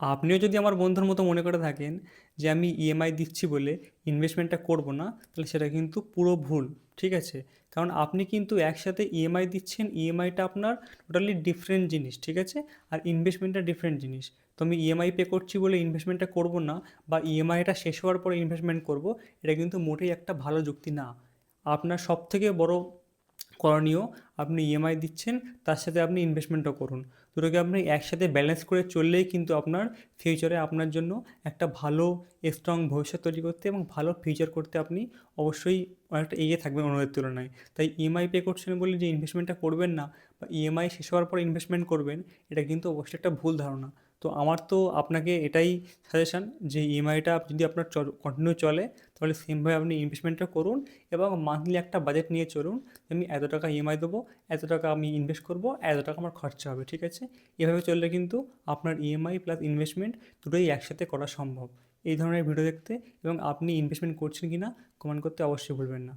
আপনিও যদি আমার বন্ধুর মতো মনে করে থাকেন যে আমি ইএমআই দিচ্ছি বলে ইনভেস্টমেন্টটা করব না, তাহলে সেটা কিন্তু পুরো ভুল। ঠিক আছে? কারণ আপনি কিন্তু একসাথে ইএমআই দিচ্ছেন, ইএমআইটা আপনার টোটালি ডিফারেন্ট জিনিস। ঠিক আছে? আর ইনভেস্টমেন্টটা ডিফারেন্ট জিনিস। তো আমি ইএমআই পে করছি বলে ইনভেস্টমেন্টটা করব না, বা ইএমআইটা শেষ হওয়ার পরে ইনভেস্টমেন্ট করব, এটা কিন্তু মোটেই একটা ভালো যুক্তি না। আপনার সবথেকে বড় করণীয়, আপনি ইএমআই দিচ্ছেন, তার সাথে আপনি ইনভেস্টমেন্টও করুন। দুটোকে আপনি একসাথে ব্যালেন্স করে চললেই কিন্তু আপনার ফিউচারে আপনার জন্য একটা ভালো স্ট্রং ভবিষ্যৎ তৈরি করতে এবং ভালো ফিউচার করতে আপনি অবশ্যই অনেকটা এগিয়ে থাকবেন অন্যদের তুলনায়। তাই ইএমআই পে করছেন বলে যে ইনভেস্টমেন্টটা করবেন না, বা ইএমআই শেষ হওয়ার পর ইনভেস্টমেন্ট করবেন, এটা কিন্তু অবশ্যই একটা ভুল ধারণা। তো আমার তো আপনাকে এটাই সাজেশান যে ইএমআইটা যদি আপনার কন্টিনিউ চলে, তাহলে সেমভাবে আপনি ইনভেস্টমেন্টটা করুন এবং মান্থলি একটা বাজেট নিয়ে চলুন। আমি এত টাকা ইএমআই দেবো, এত টাকা আমি ইনভেস্ট করব, এত টাকা আমার খরচা হবে। ঠিক আছে? এভাবে চললে কিন্তু আপনার ইএমআই প্লাস ইনভেস্টমেন্ট দুটোই একসাথে করা সম্ভব। এই ধরনের ভিডিও দেখতে এবং আপনি ইনভেস্টমেন্ট করছেন কি না কমেন্ট করতে অবশ্যই ভুলবেন না।